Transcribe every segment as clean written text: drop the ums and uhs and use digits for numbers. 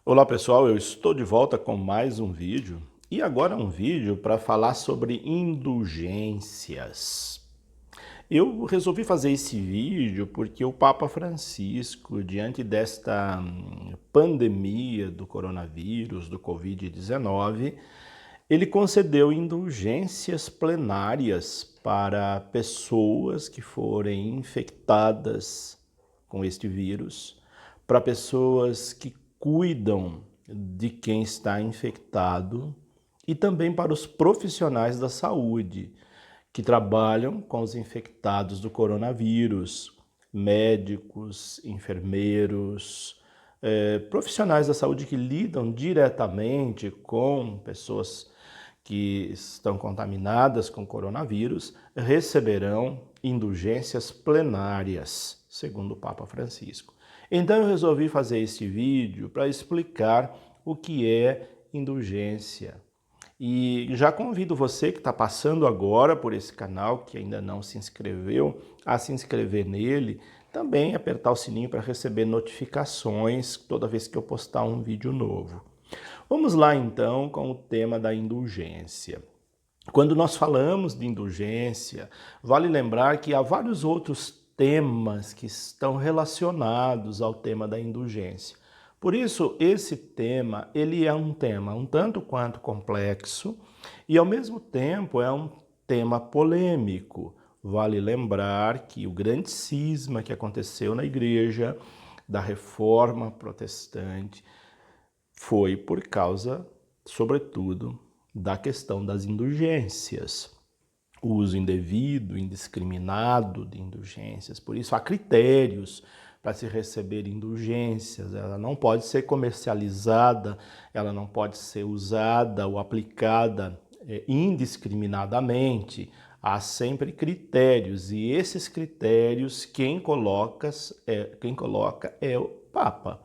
Olá pessoal, eu estou de volta com mais um vídeo e agora um vídeo para falar sobre indulgências. Eu resolvi fazer esse vídeo porque o Papa Francisco, diante desta pandemia do coronavírus, do Covid-19, ele concedeu indulgências plenárias para pessoas que forem infectadas com este vírus, para pessoas que cuidam de quem está infectado e também para os profissionais da saúde que trabalham com os infectados do coronavírus, médicos, enfermeiros, profissionais da saúde que lidam diretamente com pessoas que estão contaminadas com coronavírus, receberão indulgências plenárias, segundo o Papa Francisco. Então eu resolvi fazer este vídeo para explicar o que é indulgência. E já convido você que está passando agora por esse canal, que ainda não se inscreveu, a se inscrever nele, também apertar o sininho para receber notificações toda vez que eu postar um vídeo novo. Vamos lá então com o tema da indulgência. Quando nós falamos de indulgência, vale lembrar que há vários outros temas que estão relacionados ao tema da indulgência. Por isso, esse tema, ele é um tema um tanto quanto complexo e, ao mesmo tempo, é um tema polêmico. Vale lembrar que o grande cisma que aconteceu na igreja da Reforma Protestante foi por causa, sobretudo, da questão das indulgências. O uso indevido, indiscriminado de indulgências. Por isso, há critérios para se receber indulgências. Ela não pode ser comercializada, ela não pode ser usada ou aplicada indiscriminadamente. Há sempre critérios e esses critérios quem coloca é o Papa.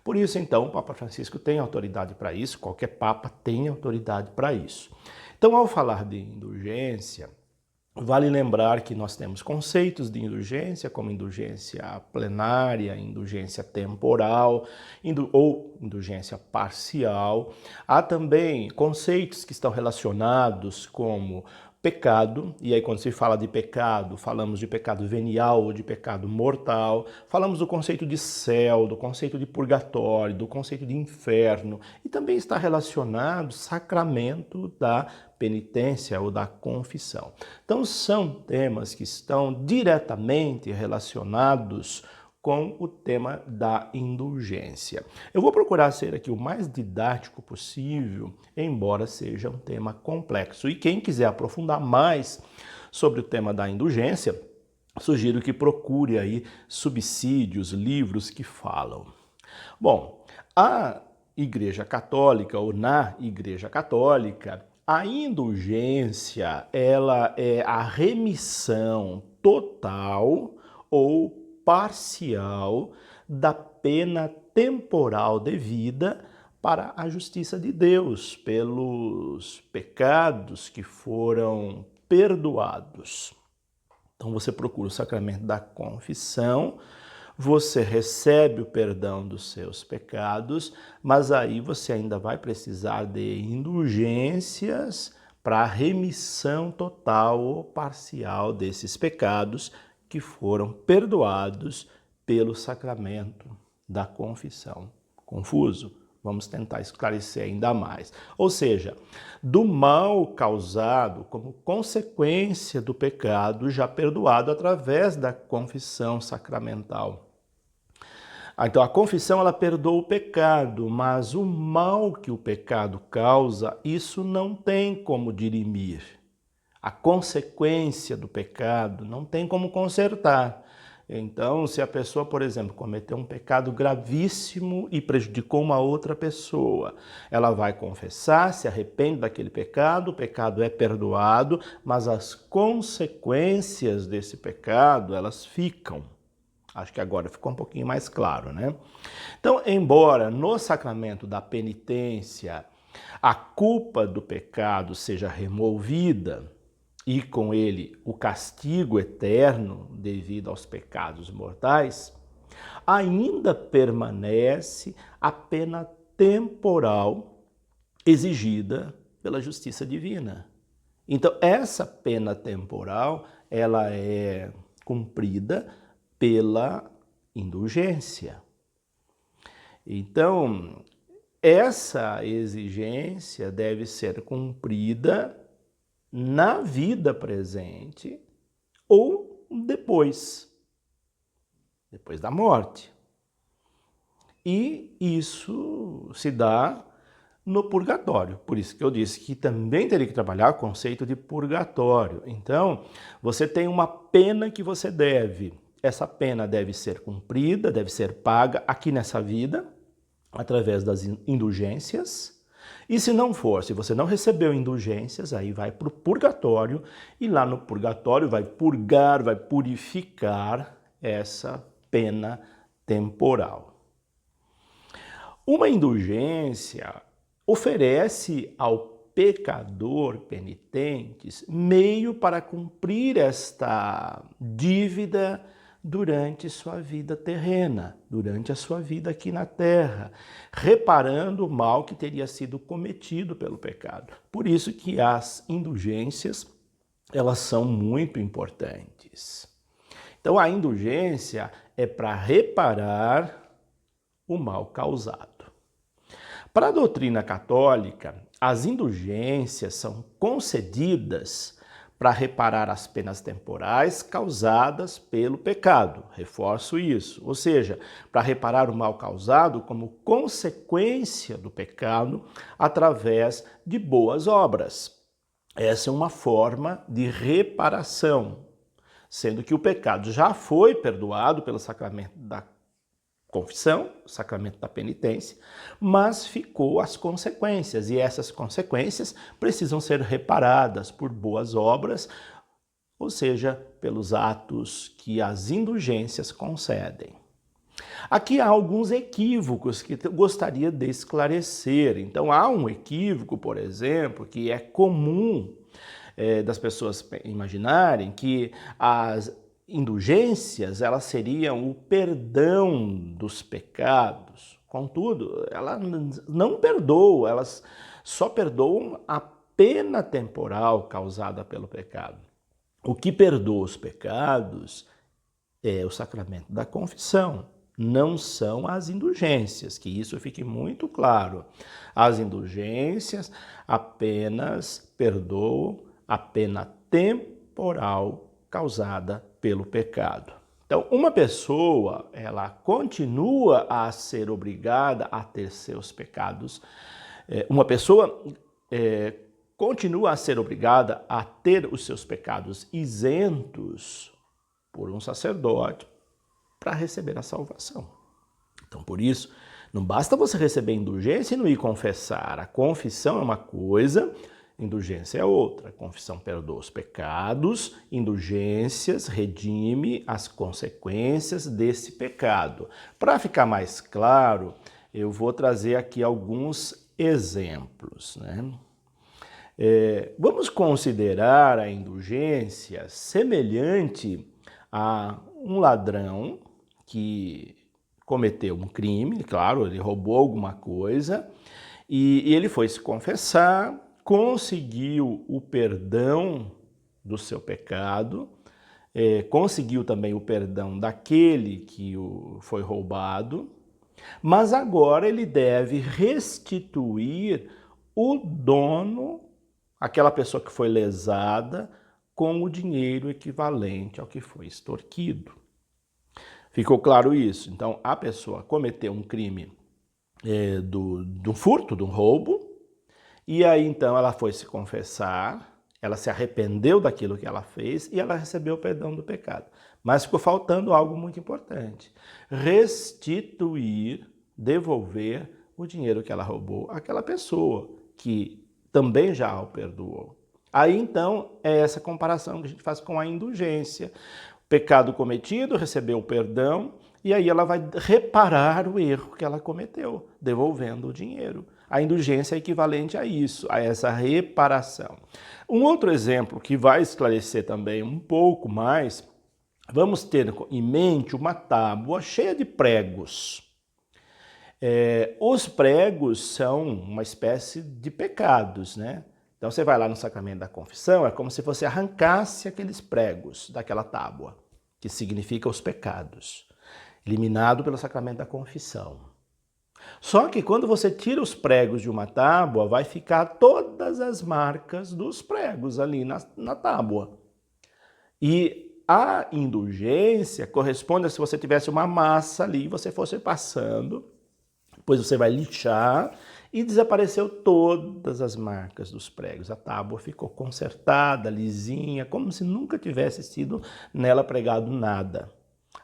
Por isso, então, o Papa Francisco tem autoridade para isso, qualquer Papa tem autoridade para isso. Então, ao falar de indulgência, vale lembrar que nós temos conceitos de indulgência, como indulgência plenária, indulgência temporal ou indulgência parcial. Há também conceitos que estão relacionados como pecado, e aí quando se fala de pecado, falamos de pecado venial ou de pecado mortal, falamos do conceito de céu, do conceito de purgatório, do conceito de inferno, e também está relacionado o sacramento da penitência ou da confissão. Então são temas que estão diretamente relacionados com o tema da indulgência. Eu vou procurar ser aqui o mais didático possível, embora seja um tema complexo. E quem quiser aprofundar mais sobre o tema da indulgência, sugiro que procure aí subsídios, livros que falam. Bom, a Igreja Católica ou na Igreja Católica, a indulgência, ela é a remissão total ou parcial da pena temporal devida para a justiça de Deus, pelos pecados que foram perdoados. Então você procura o sacramento da confissão, você recebe o perdão dos seus pecados, mas aí você ainda vai precisar de indulgências para a remissão total ou parcial desses pecados que foram perdoados pelo sacramento da confissão. Confuso? Vamos tentar esclarecer ainda mais. Ou seja, do mal causado como consequência do pecado já perdoado através da confissão sacramental. Então a confissão ela perdoa o pecado, mas o mal que o pecado causa, isso não tem como dirimir. A consequência do pecado não tem como consertar. Então, se a pessoa, por exemplo, cometeu um pecado gravíssimo e prejudicou uma outra pessoa, ela vai confessar, se arrepende daquele pecado, o pecado é perdoado, mas as consequências desse pecado, elas ficam. Acho que agora ficou um pouquinho mais claro, né? Então, embora no sacramento da penitência a culpa do pecado seja removida, e com ele o castigo eterno devido aos pecados mortais, ainda permanece a pena temporal exigida pela justiça divina. Então, essa pena temporal, ela é cumprida pela indulgência. Então, essa exigência deve ser cumprida na vida presente ou depois da morte. E isso se dá no purgatório. Por isso que eu disse que também teria que trabalhar o conceito de purgatório. Então, você tem uma pena que você deve. Essa pena deve ser cumprida, deve ser paga aqui nessa vida, através das indulgências. E se não for, se você não recebeu indulgências, aí vai para o purgatório, e lá no purgatório vai purgar, vai purificar essa pena temporal. Uma indulgência oferece ao pecador penitentes meio para cumprir esta dívida durante sua vida terrena, durante a sua vida aqui na terra, reparando o mal que teria sido cometido pelo pecado. Por isso que as indulgências, elas são muito importantes. Então a indulgência é para reparar o mal causado. Para a doutrina católica, as indulgências são concedidas para reparar as penas temporais causadas pelo pecado. Reforço isso. Ou seja, para reparar o mal causado como consequência do pecado através de boas obras. Essa é uma forma de reparação, sendo que o pecado já foi perdoado pelo sacramento da confissão, o sacramento da penitência, mas ficou as consequências, e essas consequências precisam ser reparadas por boas obras, ou seja, pelos atos que as indulgências concedem. Aqui há alguns equívocos que eu gostaria de esclarecer. Então, há um equívoco, por exemplo, que é comum das pessoas imaginarem que as indulgências, elas seriam o perdão dos pecados. Contudo, elas não perdoam, elas só perdoam a pena temporal causada pelo pecado. O que perdoa os pecados é o sacramento da confissão, não são as indulgências, que isso fique muito claro. As indulgências apenas perdoam a pena temporal causada pelo pecado. Então, uma pessoa, ela continua a ser obrigada a ter seus pecados. Uma pessoa continua a ser obrigada a ter os seus pecados isentos por um sacerdote para receber a salvação. Então, por isso, não basta você receber indulgência e não ir confessar. A confissão é uma coisa, indulgência é outra. A confissão perdoa os pecados, indulgências redime as consequências desse pecado. Para ficar mais claro, eu vou trazer aqui alguns exemplos, né? Vamos considerar a indulgência semelhante a um ladrão que cometeu um crime, claro, ele roubou alguma coisa, e ele foi se confessar, conseguiu o perdão do seu pecado, conseguiu também o perdão daquele que foi roubado, mas agora ele deve restituir o dono, aquela pessoa que foi lesada, com o dinheiro equivalente ao que foi extorquido. Ficou claro isso? Então, a pessoa cometeu um crime do furto, do roubo, e aí então ela foi se confessar, ela se arrependeu daquilo que ela fez e ela recebeu o perdão do pecado. Mas ficou faltando algo muito importante: restituir, devolver o dinheiro que ela roubou àquela pessoa que também já o perdoou. Aí então é essa comparação que a gente faz com a indulgência. Pecado cometido, recebeu o perdão, e aí ela vai reparar o erro que ela cometeu, devolvendo o dinheiro. A indulgência é equivalente a isso, a essa reparação. Um outro exemplo que vai esclarecer também um pouco mais, vamos ter em mente uma tábua cheia de pregos. Os pregos são uma espécie de pecados, né? Então você vai lá no sacramento da confissão, é como se você arrancasse aqueles pregos daquela tábua, que significa os pecados, eliminado pelo sacramento da confissão. Só que quando você tira os pregos de uma tábua, vai ficar todas as marcas dos pregos ali na tábua. E a indulgência corresponde a se você tivesse uma massa ali e você fosse passando, depois você vai lixar e desapareceu todas as marcas dos pregos. A tábua ficou consertada, lisinha, como se nunca tivesse sido nela pregado nada.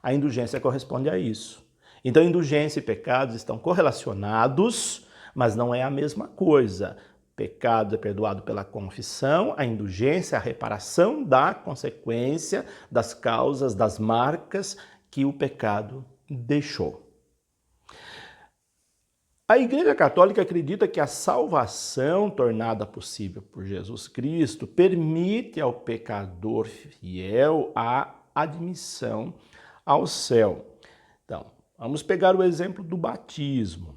A indulgência corresponde a isso. Então, indulgência e pecados estão correlacionados, mas não é a mesma coisa. Pecado é perdoado pela confissão, a indulgência é a reparação da consequência, das causas, das marcas que o pecado deixou. A Igreja Católica acredita que a salvação tornada possível por Jesus Cristo permite ao pecador fiel a admissão ao céu. Então, vamos pegar o exemplo do batismo.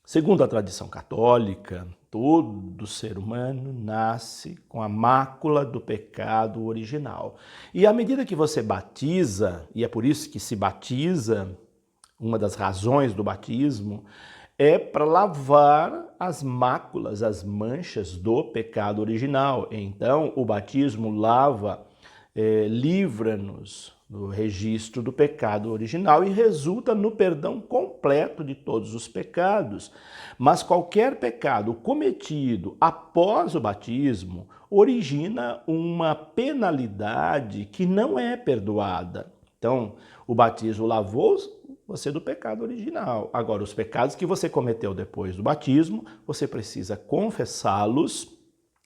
Segundo a tradição católica, todo ser humano nasce com a mácula do pecado original. E à medida que você batiza, e é por isso que se batiza, uma das razões do batismo, é para lavar as máculas, as manchas do pecado original. Então, o batismo livra-nos do registro do pecado original e resulta no perdão completo de todos os pecados. Mas qualquer pecado cometido após o batismo origina uma penalidade que não é perdoada. Então, o batismo lavou você do pecado original. Agora, os pecados que você cometeu depois do batismo, você precisa confessá-los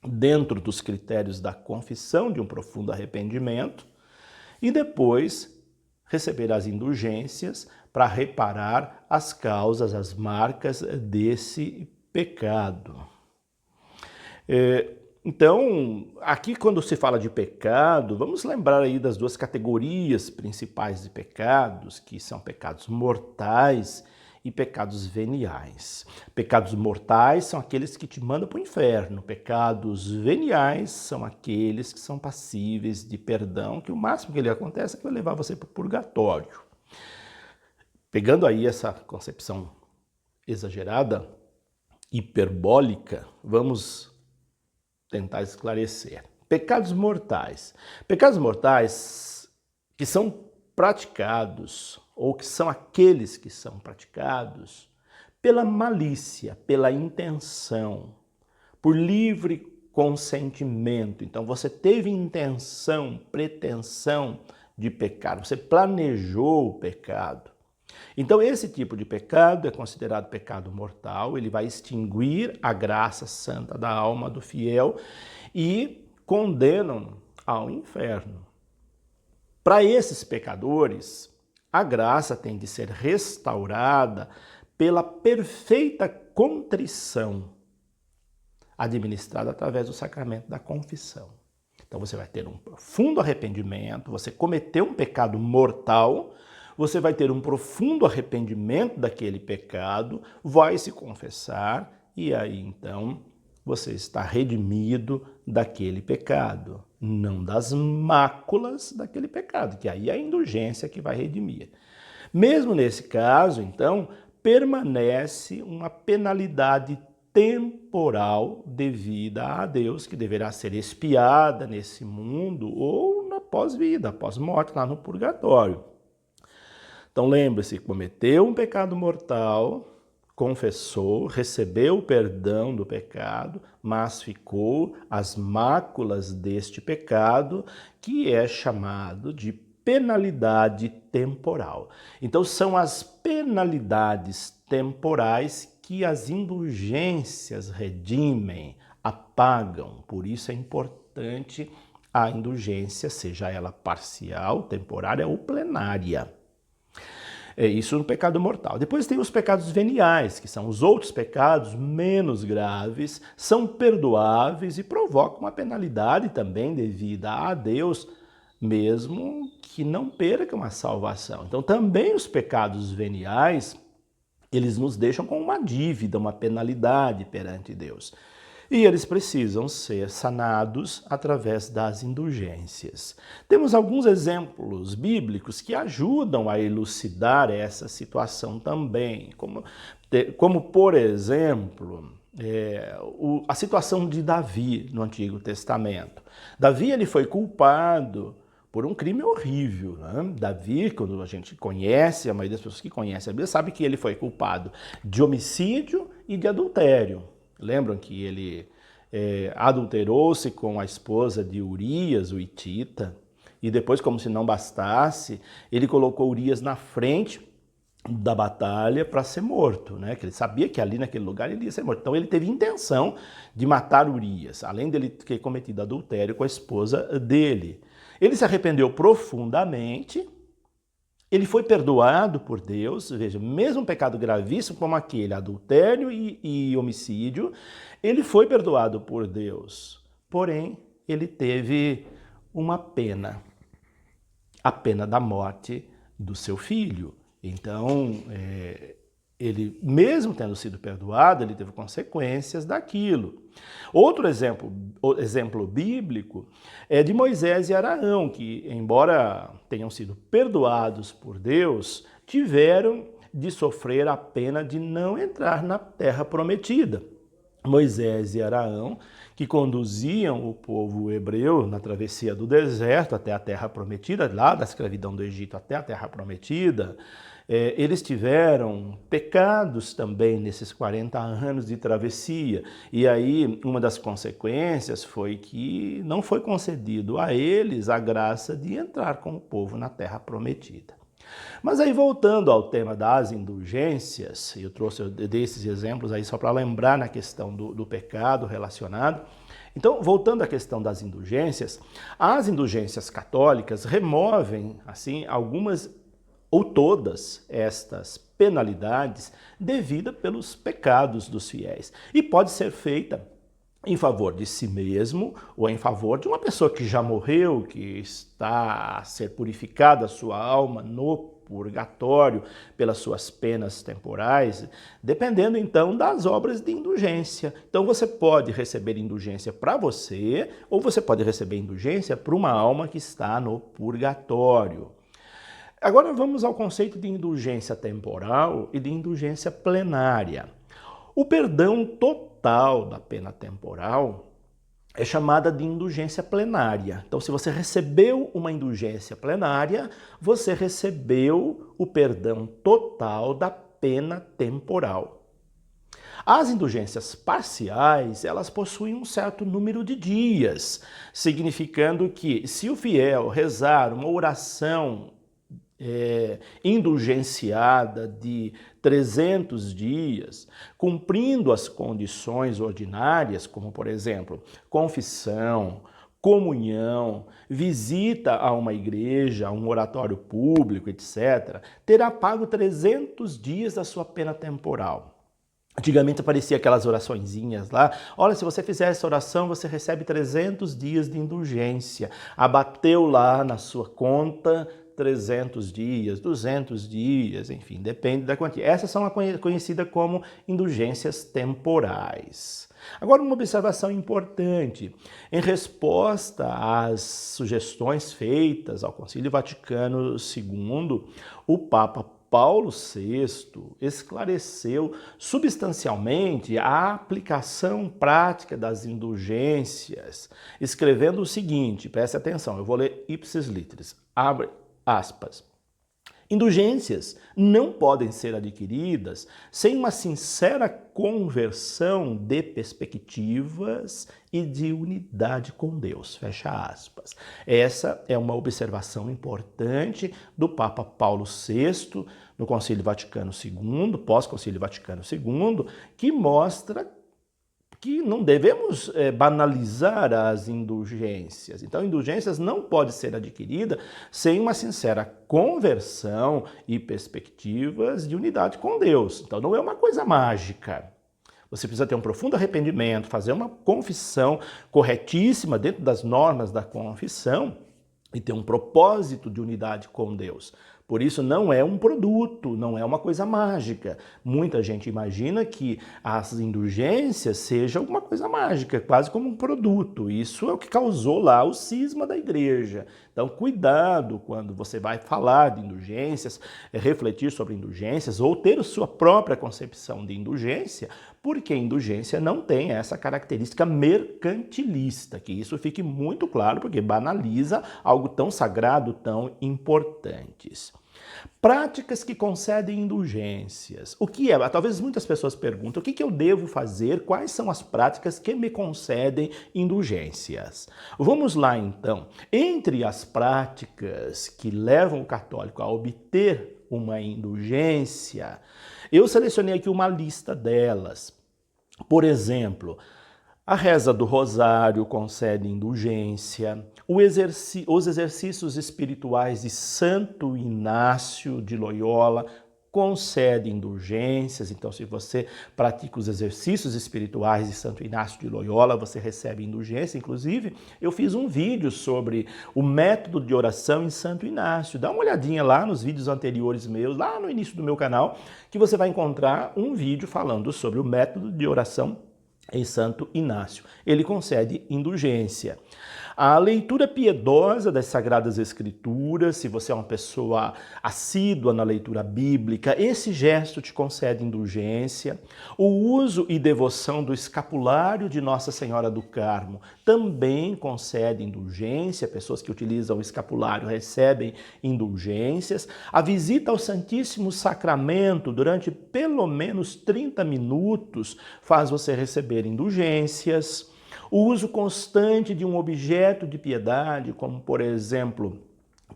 dentro dos critérios da confissão de um profundo arrependimento e depois receber as indulgências para reparar as causas, as marcas desse pecado. Então, aqui quando se fala de pecado, vamos lembrar aí das duas categorias principais de pecados, que são pecados mortais e pecados veniais. Pecados mortais são aqueles que te mandam para o inferno. Pecados veniais são aqueles que são passíveis de perdão, que o máximo que ele acontece é que vai levar você para o purgatório. Pegando aí essa concepção exagerada, hiperbólica, vamos tentar esclarecer. Pecados mortais. Pecados mortais que são praticados, ou que são aqueles que são praticados pela malícia, pela intenção, por livre consentimento. Então você teve intenção, pretensão de pecar, você planejou o pecado. Então esse tipo de pecado é considerado pecado mortal, ele vai extinguir a graça santa da alma do fiel e condenam ao inferno. Para esses pecadores, a graça tem de ser restaurada pela perfeita contrição, administrada através do sacramento da confissão. Então você vai ter um profundo arrependimento, você cometeu um pecado mortal, você vai ter um profundo arrependimento daquele pecado, vai se confessar e aí então você está redimido daquele pecado, não das máculas daquele pecado, que aí é a indulgência que vai redimir. Mesmo nesse caso, então, permanece uma penalidade temporal devida a Deus, que deverá ser expiada nesse mundo ou na pós-vida, pós-morte, lá no purgatório. Então lembre-se, cometeu um pecado mortal, confessou, recebeu o perdão do pecado, mas ficou as máculas deste pecado, que é chamado de penalidade temporal. Então são as penalidades temporais que as indulgências redimem, apagam. Por isso é importante a indulgência, seja ela parcial, temporária ou plenária. É isso no pecado mortal. Depois tem os pecados veniais, que são os outros pecados menos graves, são perdoáveis e provocam uma penalidade também devida a Deus, mesmo que não percam a salvação. Então também os pecados veniais, Eles nos deixam com uma dívida, uma penalidade perante Deus. E eles precisam ser sanados através das indulgências. Temos alguns exemplos bíblicos que ajudam a elucidar essa situação também, como por exemplo, a situação de Davi no Antigo Testamento. Davi ele foi culpado por um crime horrível, né? Davi, quando a gente conhece, a maioria das pessoas que conhecem a Bíblia sabe que ele foi culpado de homicídio e de adultério. Lembram que ele adulterou-se com a esposa de Urias, o hitita, e depois, como se não bastasse, ele colocou Urias na frente da batalha para ser morto, né? Que ele sabia que ali naquele lugar ele ia ser morto. Então ele teve intenção de matar Urias, além dele ter cometido adultério com a esposa dele. Ele se arrependeu profundamente, ele foi perdoado por Deus, veja, mesmo um pecado gravíssimo como aquele, adultério e homicídio, ele foi perdoado por Deus. Porém, ele teve uma pena, a pena da morte do seu filho. Então, ele, mesmo tendo sido perdoado, ele teve consequências daquilo. Outro exemplo bíblico é de Moisés e Arão, que, embora tenham sido perdoados por Deus, tiveram de sofrer a pena de não entrar na terra prometida. Moisés e Arão, que conduziam o povo hebreu na travessia do deserto até a terra prometida, lá da escravidão do Egito até a terra prometida, eles tiveram pecados também nesses 40 anos de travessia. E aí uma das consequências foi que não foi concedido a eles a graça de entrar com o povo na terra prometida. Mas aí voltando ao tema das indulgências, eu trouxe desses exemplos aí só para lembrar na questão do pecado relacionado. Então, voltando à questão das indulgências, as indulgências católicas removem, assim, algumas ou todas estas penalidades devidas pelos pecados dos fiéis. E pode ser feita em favor de si mesmo ou em favor de uma pessoa que já morreu, que está a ser purificada a sua alma no purgatório pelas suas penas temporais, dependendo então das obras de indulgência. Então você pode receber indulgência para você ou você pode receber indulgência para uma alma que está no purgatório. Agora vamos ao conceito de indulgência temporal e de indulgência plenária. O perdão total da pena temporal é chamada de indulgência plenária. Então, se você recebeu uma indulgência plenária, você recebeu o perdão total da pena temporal. As indulgências parciais, elas possuem um certo número de dias, significando que se o fiel rezar uma oração indulgenciada de 300 dias, cumprindo as condições ordinárias, como por exemplo, confissão, comunhão, visita a uma igreja, a um oratório público, etc., terá pago 300 dias da sua pena temporal. Antigamente aparecia aquelas oraçõezinhas lá, olha, se você fizer essa oração, você recebe 300 dias de indulgência. Abateu lá na sua conta 300 dias, 200 dias, enfim, depende da quantia. Essas são conhecidas como indulgências temporais. Agora, uma observação importante. Em resposta às sugestões feitas ao Concílio Vaticano II, o Papa Paulo VI esclareceu substancialmente a aplicação prática das indulgências, escrevendo o seguinte, preste atenção, eu vou ler ipsis literis, abre aspas. Indulgências não podem ser adquiridas sem uma sincera conversão de perspectivas e de unidade com Deus, fecha aspas. Essa é uma observação importante do Papa Paulo VI no Concílio Vaticano II, pós-Concílio Vaticano II, que mostra que não devemos banalizar as indulgências. Então, indulgências não podem ser adquiridas sem uma sincera conversão e perspectivas de unidade com Deus. Então, não é uma coisa mágica. Você precisa ter um profundo arrependimento, fazer uma confissão corretíssima dentro das normas da confissão e ter um propósito de unidade com Deus. Por isso não é um produto, não é uma coisa mágica. Muita gente imagina que as indulgências sejam alguma coisa mágica, quase como um produto. Isso é o que causou lá o cisma da igreja. Então, cuidado quando você vai falar de indulgências, refletir sobre indulgências ou ter a sua própria concepção de indulgência, porque a indulgência não tem essa característica mercantilista, que isso fique muito claro, porque banaliza algo tão sagrado, tão importante. Práticas que concedem indulgências. O que é? Talvez muitas pessoas perguntam, o que eu devo fazer? Quais são as práticas que me concedem indulgências? Vamos lá então. Entre as práticas que levam o católico a obter uma indulgência, eu selecionei aqui uma lista delas. Por exemplo, a reza do rosário concede indulgência, os exercícios espirituais de Santo Inácio de Loyola concedem indulgências. Então, se você pratica os exercícios espirituais de Santo Inácio de Loyola, você recebe indulgência. Inclusive, eu fiz um vídeo sobre o método de oração em Santo Inácio. Dá uma olhadinha lá nos vídeos anteriores meus, lá no início do meu canal, que você vai encontrar um vídeo falando sobre o método de oração em Santo Inácio. Ele concede indulgência. A leitura piedosa das Sagradas Escrituras, se você é uma pessoa assídua na leitura bíblica, esse gesto te concede indulgência. O uso e devoção do escapulário de Nossa Senhora do Carmo também concede indulgência. Pessoas que utilizam o escapulário recebem indulgências. A visita ao Santíssimo Sacramento durante pelo menos 30 minutos faz você receber indulgências. O uso constante de um objeto de piedade, como, por exemplo,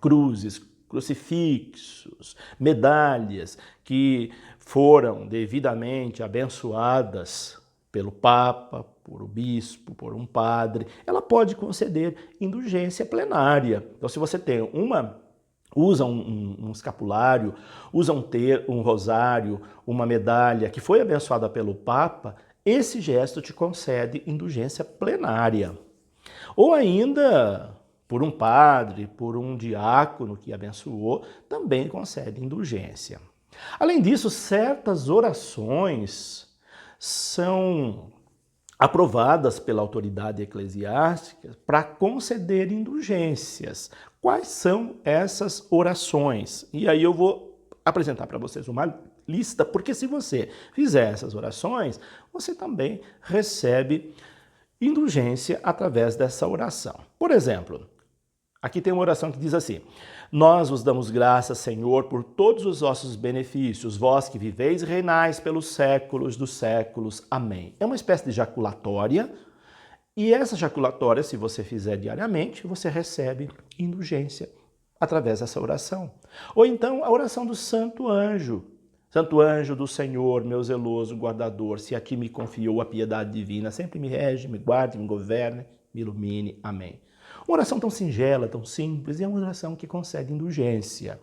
cruzes, crucifixos, medalhas que foram devidamente abençoadas pelo Papa, por um bispo, por um padre, ela pode conceder indulgência plenária. Então, se você tem usa um escapulário, usa um rosário, uma medalha que foi abençoada pelo Papa, esse gesto te concede indulgência plenária. Ou ainda, por um padre, por um diácono que abençoou, também concede indulgência. Além disso, certas orações são aprovadas pela autoridade eclesiástica para conceder indulgências. Quais são essas orações? E aí eu vou apresentar para vocês uma lista, porque se você fizer essas orações, você também recebe indulgência através dessa oração. Por exemplo, aqui tem uma oração que diz assim: nós vos damos graças, Senhor, por todos os vossos benefícios, vós que viveis e reinais pelos séculos dos séculos. Amém. É uma espécie de jaculatória, e essa jaculatória, se você fizer diariamente, você recebe indulgência através dessa oração. Ou então a oração do Santo Anjo. Santo anjo do Senhor, meu zeloso guardador, se a ti me confiou a piedade divina, sempre me rege, me guarde, me governe, me ilumine. Amém. Uma oração tão singela, tão simples, e é uma oração que concede indulgência.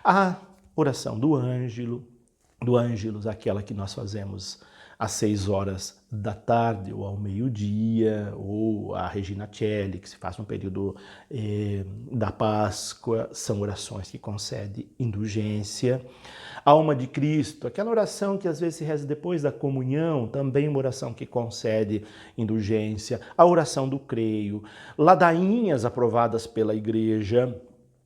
A oração do Ângelus, aquela que nós fazemos às 6 horas da tarde ou ao meio-dia, ou a Regina Coeli, que se faz no período da Páscoa, são orações que concedem indulgência. A Alma de Cristo, aquela oração que às vezes se reza depois da comunhão, também uma oração que concede indulgência. A oração do Creio, ladainhas aprovadas pela Igreja,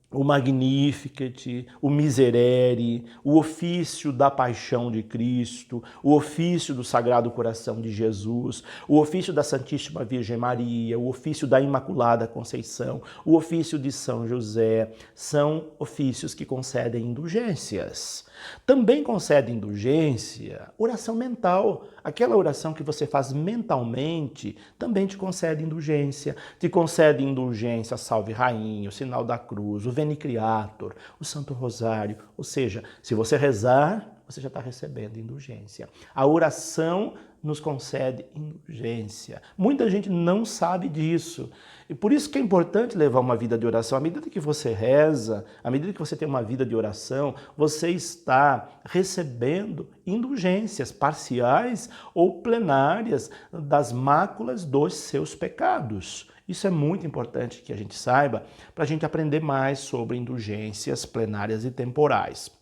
o Magnificat, o Miserere, o ofício da Paixão de Cristo, o ofício do Sagrado Coração de Jesus, o ofício da Santíssima Virgem Maria, o ofício da Imaculada Conceição, o ofício de São José, são ofícios que concedem indulgências. Também concede indulgência oração mental, aquela oração que você faz mentalmente, também te concede indulgência. Te concede indulgência Salve Rainha, o Sinal da Cruz, o Veni Creator, o Santo Rosário. Ou seja, se você rezar, você já está recebendo indulgência. A oração nos concede indulgência. Muita gente não sabe disso. E por isso que é importante levar uma vida de oração. À medida que você reza, à medida que você tem uma vida de oração, você está recebendo indulgências parciais ou plenárias das máculas dos seus pecados. Isso é muito importante que a gente saiba para a gente aprender mais sobre indulgências plenárias e temporais.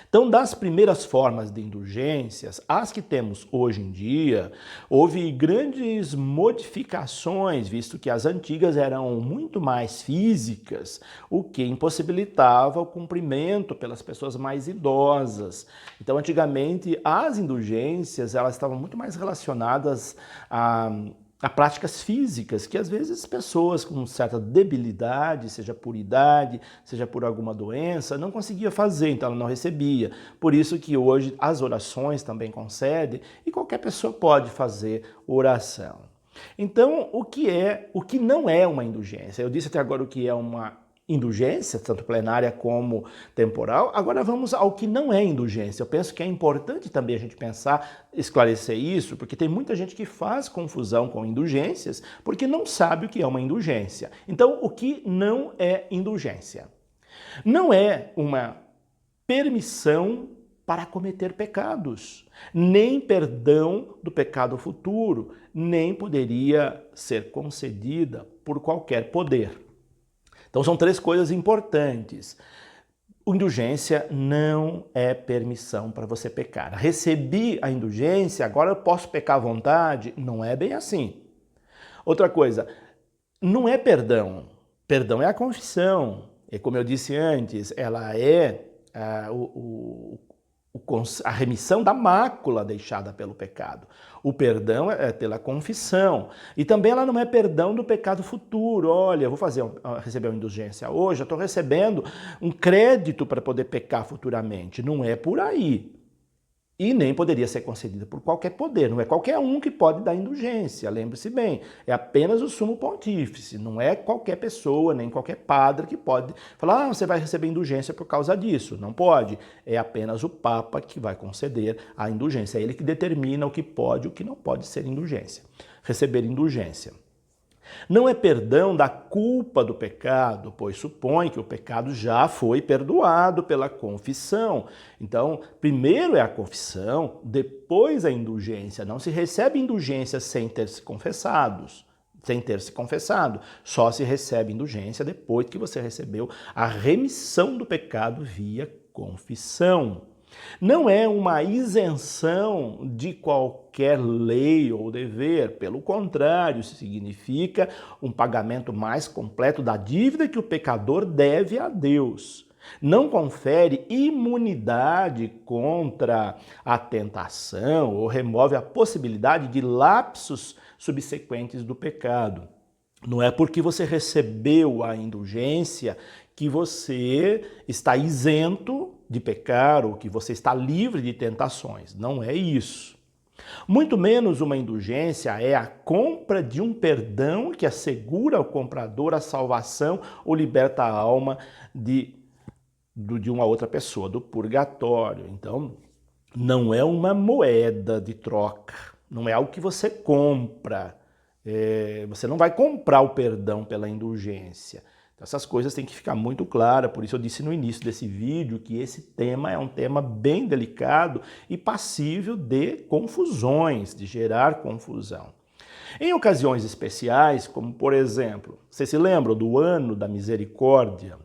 Então, das primeiras formas de indulgências, as que temos hoje em dia, houve grandes modificações, visto que as antigas eram muito mais físicas, o que impossibilitava o cumprimento pelas pessoas mais idosas. Então, antigamente, as indulgências elas estavam muito mais relacionadas a práticas físicas, que às vezes pessoas com certa debilidade, seja por idade, seja por alguma doença, não conseguia fazer, então ela não recebia. Por isso que hoje as orações também concedem e qualquer pessoa pode fazer oração. Então, o que não é uma indulgência? Eu disse até agora o que é uma indulgência, tanto plenária como temporal. Agora vamos ao que não é indulgência. Eu penso que é importante também a gente pensar, esclarecer isso, porque tem muita gente que faz confusão com indulgências porque não sabe o que é uma indulgência. Então, o que não é indulgência? Não é uma permissão para cometer pecados, nem perdão do pecado futuro, nem poderia ser concedida por qualquer poder. Então são três coisas importantes. Indulgência não é permissão para você pecar. Recebi a indulgência, agora eu posso pecar à vontade? Não é bem assim. Outra coisa, não é perdão. Perdão é a confissão. E como eu disse antes, ela é a remissão da mácula deixada pelo pecado. O perdão é pela confissão. E também ela não é perdão do pecado futuro. Olha, eu vou receber uma indulgência hoje, eu estou recebendo um crédito para poder pecar futuramente. Não é por aí. E nem poderia ser concedida por qualquer poder. Não é qualquer um que pode dar indulgência, lembre-se bem. É apenas o sumo pontífice, não é qualquer pessoa, nem qualquer padre que pode falar, você vai receber indulgência por causa disso. Não pode. É apenas o Papa que vai conceder a indulgência. É ele que determina o que pode e o que não pode ser indulgência. Receber indulgência. Não é perdão da culpa do pecado, pois supõe que o pecado já foi perdoado pela confissão. Então, primeiro é a confissão, depois a indulgência. Não se recebe indulgência sem ter se confessado. Só se recebe indulgência depois que você recebeu a remissão do pecado via confissão. Não é uma isenção de qualquer lei ou dever, pelo contrário, isso significa um pagamento mais completo da dívida que o pecador deve a Deus. Não confere imunidade contra a tentação ou remove a possibilidade de lapsos subsequentes do pecado. Não é porque você recebeu a indulgência que você está isento de pecar ou que você está livre de tentações. Não é isso. Muito menos uma indulgência é a compra de um perdão que assegura ao comprador a salvação ou liberta a alma de uma outra pessoa, do purgatório. Então, não é uma moeda de troca, não é algo que você compra. Você não vai comprar o perdão pela indulgência. Então, essas coisas têm que ficar muito claras, por isso eu disse no início desse vídeo que esse tema é um tema bem delicado e passível de confusões, de gerar confusão. Em ocasiões especiais, como por exemplo, vocês se lembram do Ano da Misericórdia?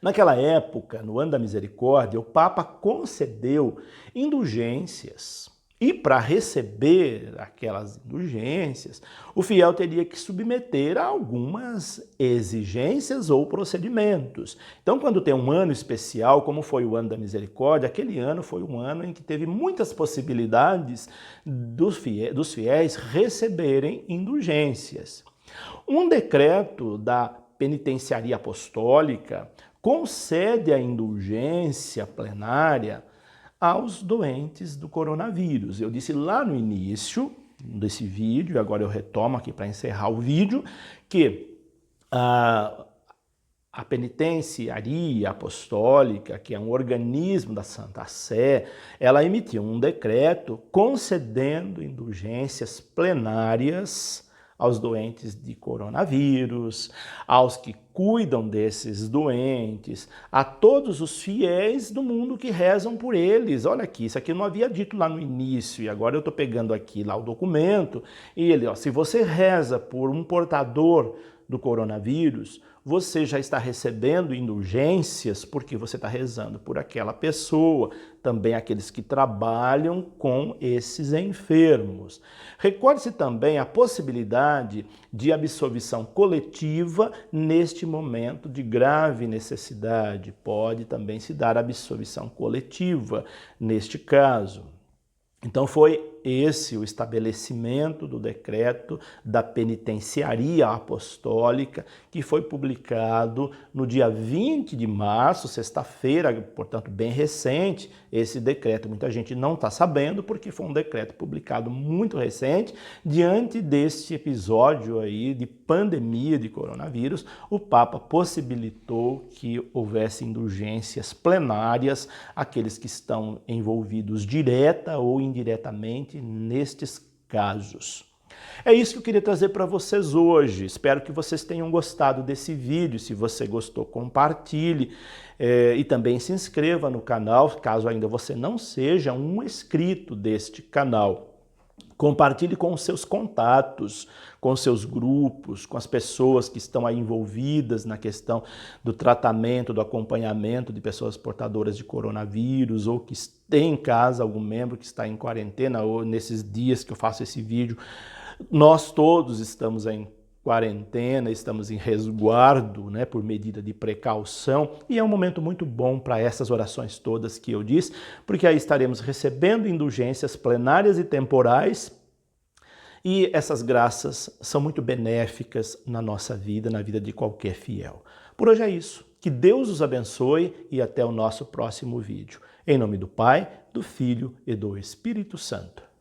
Naquela época, no Ano da Misericórdia, o Papa concedeu indulgências. E para receber aquelas indulgências, o fiel teria que submeter a algumas exigências ou procedimentos. Então, quando tem um ano especial, como foi o Ano da Misericórdia, aquele ano foi um ano em que teve muitas possibilidades dos fiéis receberem indulgências. Um decreto da Penitenciaria Apostólica concede a indulgência plenária aos doentes do coronavírus. Eu disse lá no início desse vídeo, e agora eu retomo aqui para encerrar o vídeo, que a Penitenciaria Apostólica, que é um organismo da Santa Sé, ela emitiu um decreto concedendo indulgências plenárias aos doentes de coronavírus, aos que cuidam desses doentes, a todos os fiéis do mundo que rezam por eles. Olha aqui, isso aqui eu não havia dito lá no início, e agora eu estou pegando aqui lá o documento, e ele, ó, se você reza por um portador do coronavírus, você já está recebendo indulgências porque você está rezando por aquela pessoa, também aqueles que trabalham com esses enfermos. Recorde-se também a possibilidade de absolvição coletiva neste momento de grave necessidade. Pode também se dar absolvição coletiva neste caso. Então foi esse o estabelecimento do decreto da penitenciaria apostólica, que foi publicado no dia 20 de março, sexta-feira, portanto bem recente, esse decreto. Muita gente não está sabendo porque foi um decreto publicado muito recente. Diante deste episódio aí de pandemia de coronavírus, o Papa possibilitou que houvesse indulgências plenárias àqueles que estão envolvidos direta ou indiretamente nestes casos. É isso que eu queria trazer para vocês hoje. Espero que vocês tenham gostado desse vídeo. Se você gostou, compartilhe e também se inscreva no canal, caso ainda você não seja um inscrito deste canal. Compartilhe com os seus contatos, com os seus grupos, com as pessoas que estão aí envolvidas na questão do tratamento, do acompanhamento de pessoas portadoras de coronavírus ou que tem em casa algum membro que está em quarentena ou nesses dias que eu faço esse vídeo. Nós todos estamos em quarentena, estamos em resguardo, né, por medida de precaução, e é um momento muito bom para essas orações todas que eu disse, porque aí estaremos recebendo indulgências plenárias e temporais, e essas graças são muito benéficas na nossa vida, na vida de qualquer fiel. Por hoje é isso. Que Deus os abençoe e até o nosso próximo vídeo. Em nome do Pai, do Filho e do Espírito Santo.